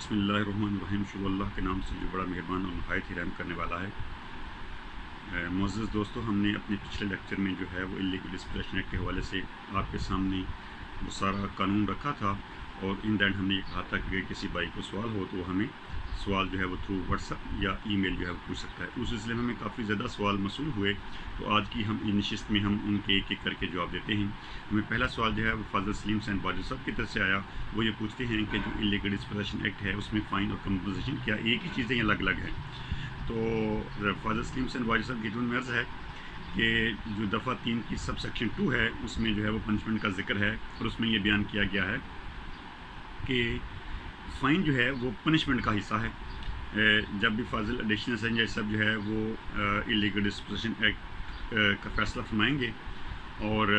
बिस्मिल्लाहिर्रहमानिर्रहीम। शुरू अल्लाह के नाम से जो बड़ा मेहरबान और नहायत ही रहम करने वाला है। मुअज़्ज़ज़ दोस्तों, हमने अपने पिछले लेक्चर में जो है वो इल्लीगल डिस्पोजेशन एक्ट के हवाले से आपके सामने वो सारा कानून रखा था, और इन दैंड हमने ये कहा था कि अगर किसी भाई को सवाल हो तो वो हमें सवाल जो है वो थ्रू व्हाट्सअप या ईमेल जो है वो पूछ सकता है। उस सिलसिले में हमें काफ़ी ज़्यादा सवाल मसूल हुए, तो आज की हम इन नशिस्त में हम उनके एक एक करके जवाब देते हैं। हमें पहला सवाल जो है वो फाज़ल सलीम सैन बाजू साहब की तरफ से आया। वो ये पूछते हैं कि जो इल्लीगल डिस्पोजेशन एक्ट है उसमें फ़ाइन और कंपनसेशन क्या एक ही चीज़ें या अलग अलग है? तो फाज़ल सलीम सैन बाजू साहब की जो मर्ज़ है कि जो दफ़ा 3 की सब सेक्शन 2 है उसमें जो है वो पनिशमेंट का जिक्र है, और उसमें ये बयान किया गया है कि फ़ाइन जो है वो पनिशमेंट का हिस्सा है। जब भी फाजिल एडिशनल सेशन सब जो है वो इलीगल डिस्पोजेशन एक्ट का फ़ैसला फरमाएंगे और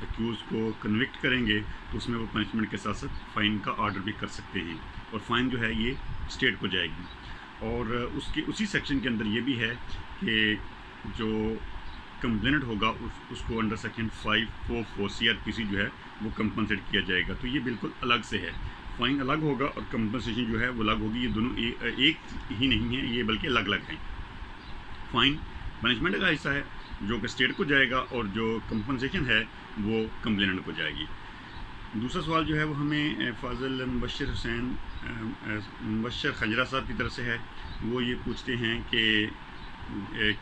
एक्यूज़ को कन्विक्ट करेंगे, तो उसमें वो पनिशमेंट के साथ साथ फ़ाइन का आर्डर भी कर सकते हैं, और फ़ाइन जो है ये स्टेट को जाएगी। और उसके उसी सेक्शन के अंदर ये भी है कि जो कंप्लेनेंट होगा उसको अंडर सेक्शन 544 CRPC जो है वो कंपनसेट किया जाएगा। तो ये बिल्कुल अलग से है, फ़ाइन अलग होगा और कंपनसेशन जो है वो अलग होगी। ये दोनों एक ही नहीं है, ये बल्कि अलग अलग हैं। फ़ाइन पनिशमेंट का हिस्सा है जो कि स्टेट को जाएगा, और जो कंपनसेशन है वो कंप्लेनेंट को जाएगी। दूसरा सवाल जो है वो हमें फाजिल मुबशर खजरा साहब की तरफ से है। वो ये पूछते हैं कि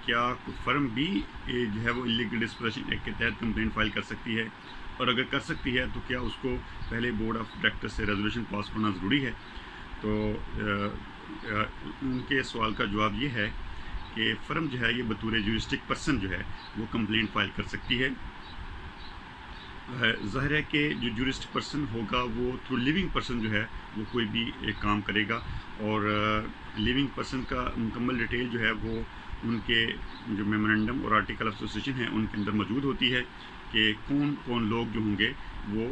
क्या फर्म भी जो है वो इलीगल डिस्पोजेशन एक्ट के तहत कंप्लेंट फाइल कर सकती है, और अगर कर सकती है तो क्या उसको पहले बोर्ड ऑफ डायरेक्टर से रेजोल्यूशन पास करना ज़रूरी है? तो उनके सवाल का जवाब ये है कि फ़र्म जो है ये बतौर ज्यूरिस्टिक पर्सन जो है वो कंप्लेंट फाइल कर सकती है। ज़ाहिर है कि जो ज्यूरिस्ट पर्सन होगा वो थ्रू लिविंग पर्सन जो है वो कोई भी एक काम करेगा, और लिविंग पर्सन का मुकम्मल डिटेल जो है वो उनके जो मेमोरेंडम और आर्टिकल ऑफ एसोसिएशन है उनके अंदर मौजूद होती है कि कौन कौन लोग जो होंगे वो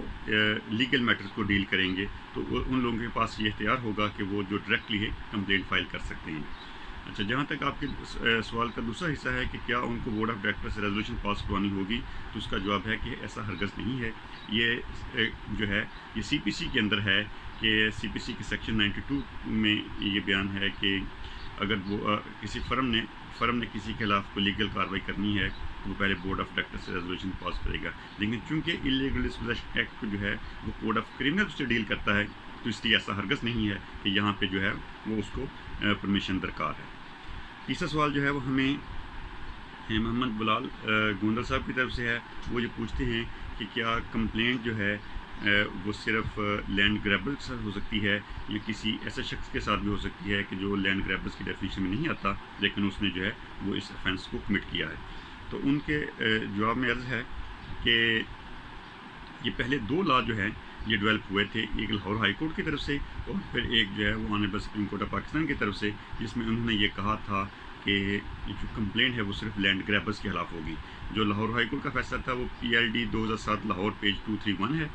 लीगल मैटर्स को डील करेंगे। तो उन लोगों के पास ये इख्तियार होगा कि वो जो डायरेक्टली है कंप्लेंट फाइल कर सकते हैं। अच्छा, जहाँ तक आपके सवाल का दूसरा हिस्सा है कि क्या उनको बोर्ड ऑफ डायरेक्टर से रेजोल्यूशन पास करवानी होगी, तो उसका जवाब है कि ऐसा हरगज़ नहीं है। ये जो है ये CPC के अंदर है कि CPC के सेक्शन 92 में ये बयान है कि अगर वो किसी फ़र्म ने किसी के खिलाफ कोई लीगल कार्रवाई करनी है तो वो पहले बोर्ड ऑफ डायरेक्टर से रेजोल्यूशन पास करेगा। लेकिन चूँकि इलीगल डिस्पोजेशन एक्ट जो है वो कोड ऑफ क्रिमिनल से डील करता है, तो इसलिए ऐसा हरगज़ नहीं है कि यहाँ पे जो है वो उसको परमिशन दरकार है। तीसरा सवाल जो है वो हमें मोहम्मद बिलाल गोंदल साहब की तरफ से है। वो ये पूछते हैं कि क्या कंप्लेंट जो है वो सिर्फ लैंड ग्रैबर्स के साथ हो सकती है या किसी ऐसे शख्स के साथ भी हो सकती है कि जो लैंड ग्रैबर्स की डेफिनेशन में नहीं आता, लेकिन उसने जो है वो इस ऑफेंस को कमिट किया है। तो उनके जवाब में अर्ज़ है कि ये पहले 2 लॉ जो है ये डेवलप हुए थे, एक लाहौर हाई कोर्ट की तरफ से और फिर एक जो है वो honourable supreme court of Pakistan की तरफ से, जिसमें उन्होंने ये कहा था कि जो कंप्लेंट है वो सिर्फ लैंड ग्रैबर्स के खिलाफ होगी। जो लाहौर हाई कोर्ट का फैसला था वो PLD 2007 लाहौर पेज 231 है,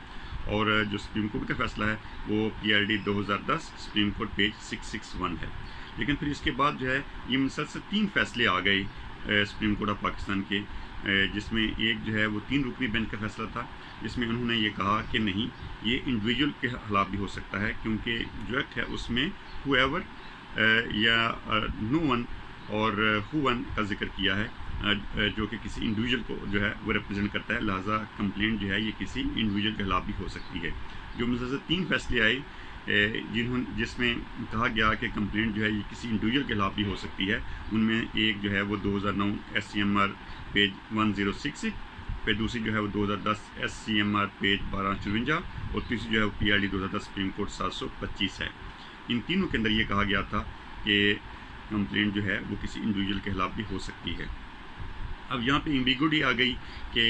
और जो सुप्रीम कोर्ट का फैसला है वो PLD 2010 सुप्रीम कोर्ट पेज 661 है। लेकिन फिर इसके बाद जो है ये मुसलसल 3 फैसले आ गए सुप्रीम कोर्ट ऑफ पाकिस्तान के, जिसमें एक जो है वो 3 रुकनी बेंच का फैसला था, जिसमें उन्होंने ये कहा कि नहीं, ये इंडिविजुअल के खिलाफ भी हो सकता है, क्योंकि जो एक्ट है उसमें हुएवर या नो वन और हु वन का जिक्र किया है, जो कि किसी इंडिविजुअल को जो है वो रिप्रेजेंट करता है। लिहाजा कंप्लेंट जो है ये किसी इंडिविजुअल के खिलाफ भी हो सकती है। जो मुसलसल 3 फैसले आए जिसमें कहा गया कि कंप्लेंट जो है ये किसी इंडिविजुअल के खिलाफ भी हो सकती है, उनमें एक जो है वो 2009 SCMR पेज 1066, फिर दूसरी जो है वो 2010 SCMR पेज 1254, और तीसरी जो है वो PLD 2010 सुप्रीम कोर्ट 725 है। इन तीनों के अंदर ये कहा गया था कि कंप्लेंट जो है वो किसी इंडिविजुअल के खिलाफ भी हो सकती है। अब यहाँ पे एम्बिग्यूटी आ गई कि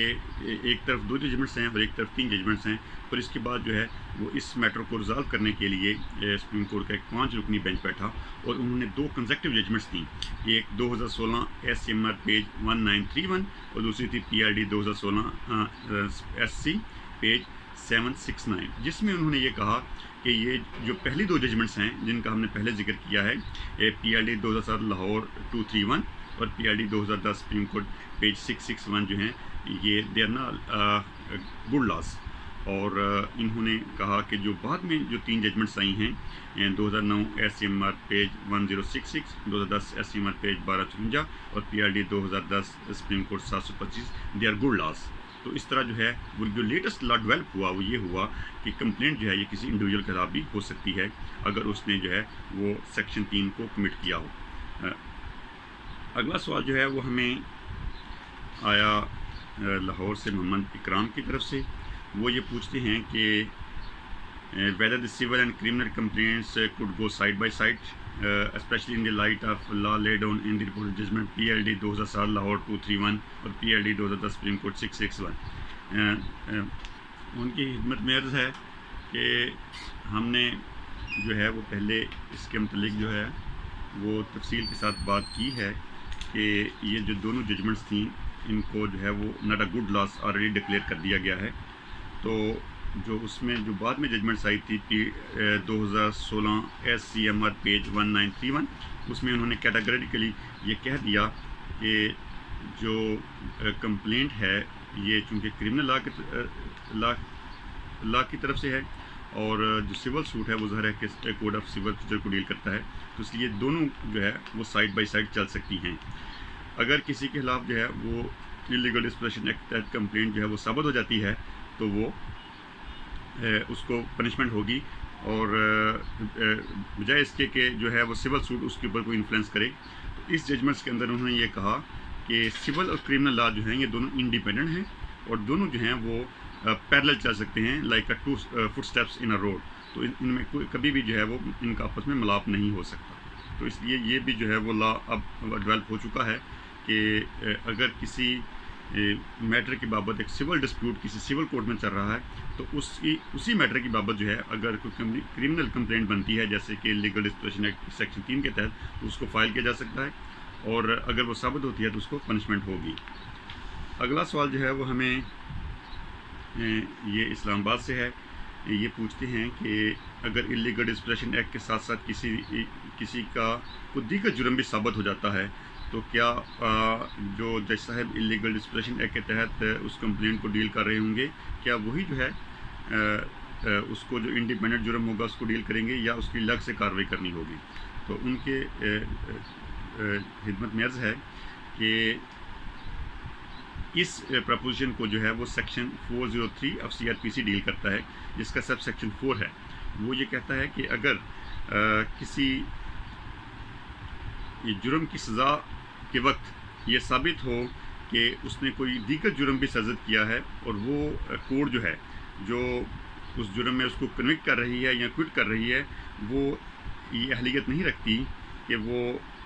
एक तरफ 2 जजमेंट्स हैं और एक तरफ 3 जजमेंट्स हैं, पर इसके बाद जो है वो इस मैटर को रिजॉल्व करने के लिए सुप्रीम कोर्ट का एक 5 रुकनी बेंच बैठा, और उन्होंने 2 कंसेक्टिव जजमेंट्स दी। एक 2016 SCMR पेज 1931 और दूसरी थी PLD 2016 SC पेज 769, जिसमें उन्होंने ये कहा कि ये जो पहली 2 जजमेंट्स हैं जिनका हमने पहले जिक्र किया है, PLD 2007 लाहौर 231 और PLD 2010 सुप्रीम कोर्ट पेज 661 जो हैं ये दे आर ना गुड लॉस, اور انہوں نے کہا کہ جو بعد میں جو 3 ججمنٹس آئی ہیں 2009 SCMR پیج 1066, 2010 SCMR پیج 1254 اور PRD 2010 supreme court 725 they are good laws. تو اس طرح جو ہے وہ جو لیٹسٹ لا ڈیولپ ہوا وہ یہ ہوا کہ کمپلینٹ جو ہے یہ کسی انڈیویجول کے خلاف بھی ہو سکتی ہے اگر اس نے جو ہے وہ سیکشن 3 کو کمٹ کیا ہو. اگلا سوال جو ہے وہ ہمیں آیا لاہور سے محمد اکرام کی طرف سے. وہ یہ پوچھتے ہیں کہ whether the civil and criminal complaints could go side by side, especially in the light of law laid down in the reported judgment PLD 2007 Lahore 231 اور PLD 2010 سپریم کورٹ 661. ان کی خدمت میں عرض ہے کہ ہم نے جو ہے وہ پہلے اس کے متعلق جو ہے وہ تفصیل کے ساتھ بات کی ہے کہ یہ جو دونوں ججمنٹس تھیں ان کو جو ہے وہ not a good loss already declare کر دیا گیا ہے. تو جو اس میں جو بعد میں ججمنٹس آئی تھی 2016 SCMR پیج 1931 اس میں انہوں نے کیٹاگریکلی یہ کہہ دیا کہ جو کمپلینٹ ہے یہ چونکہ کرمنل لا کی طرف سے ہے اور جو سول سوٹ ہے وہ ظاہر ہے کہ کوڈ آف سول پروسیجر کو ڈیل کرتا ہے تو اس لیے دونوں جو ہے وہ سائڈ بائی سائڈ چل سکتی ہیں. اگر کسی کے خلاف جو ہے وہ انلیگل ڈسپوزیشن ایکٹ تحت کمپلینٹ جو ہے وہ ثابت ہو جاتی ہے تو وہ اس کو پنشمنٹ ہوگی اور بجائے اس کے کہ جو ہے وہ سول سوٹ اس کے اوپر کوئی انفلوئنس کرے. تو اس ججمنٹس کے اندر انہوں نے یہ کہا کہ سول اور کرمنل لا جو ہیں یہ دونوں انڈیپینڈنٹ ہیں اور دونوں جو ہیں وہ پیرلل چل سکتے ہیں like 2 foot steps in a road. تو ان میں کوئی کبھی بھی جو ہے وہ ان کا آپس میں ملاپ نہیں ہو سکتا. تو اس لیے یہ بھی جو ہے وہ لا اب ڈیولپ ہو چکا ہے کہ اگر کسی میٹر کی بابت ایک سول ڈسپیوٹ کسی سول کورٹ میں چل رہا ہے تو اسی میٹر کی بابت جو ہے اگر کوئی کرمنل کمپلینٹ بنتی ہے جیسے کہ لیگل ڈسپوزیشن ایکٹ سیکشن 3 کے تحت تو اس کو فائل کیا جا سکتا ہے اور اگر وہ ثابت ہوتی ہے تو اس کو پنشمنٹ ہوگی. اگلا سوال جو ہے وہ ہمیں یہ اسلام آباد سے ہے. یہ پوچھتے ہیں کہ اگر انلیگل ڈسپوزیشن ایکٹ کے ساتھ ساتھ کسی کا کوئی دیگر جرم بھی ثابت ہو جاتا ہے تو کیا جو جج صاحب انلیگل ڈسپوزیشن ایکٹ کے تحت اس کمپلینٹ کو ڈیل کر رہے ہوں گے کیا وہی جو ہے اس کو جو انڈیپینڈنٹ جرم ہوگا اس کو ڈیل کریں گے یا اس کی الگ سے کارروائی کرنی ہوگی. تو ان کے خدمت میں عرض ہے کہ اس پرپوزیشن کو جو ہے وہ سیکشن 403 آف CRPC ڈیل کرتا ہے جس کا سب سیکشن 4 ہے. وہ یہ کہتا ہے کہ اگر کسی جرم کی سزا کے وقت یہ ثابت ہو کہ اس نے کوئی دیگر جرم بھی سرزد کیا ہے اور وہ کورٹ جو ہے جو اس جرم میں اس کو کنوکٹ کر رہی ہے یا کوئٹ کر رہی ہے وہ یہ اہلیت نہیں رکھتی کہ وہ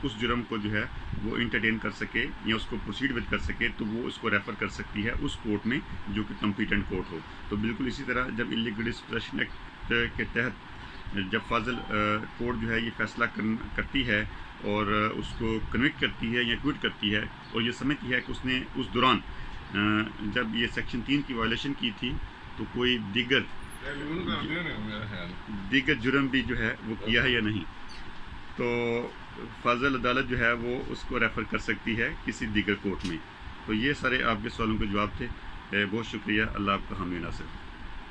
اس جرم کو جو ہے وہ انٹرٹین کر سکے یا اس کو پروسیڈ ود کر سکے تو وہ اس کو ریفر کر سکتی ہے اس کورٹ میں جو کہ کمپیٹنٹ کورٹ ہو. تو بالکل اسی طرح جب انلیگل ڈسپوزیشن ایکٹ کے تحت جب فاضل کورٹ جو ہے یہ فیصلہ کرتی ہے اور اس کو کنوکٹ کرتی ہے یا کوئٹ کرتی ہے اور یہ سمجھتی ہے کہ اس نے اس دوران جب یہ سیکشن 3 کی وائلیشن کی تھی تو کوئی دیگر جرم بھی جو ہے وہ کیا ہے یا نہیں تو فاضل عدالت جو ہے وہ اس کو ریفر کر سکتی ہے کسی دیگر کورٹ میں. تو یہ سارے آپ کے سوالوں کے جواب تھے. بہت شکریہ. اللہ آپ کا حامی ناصر.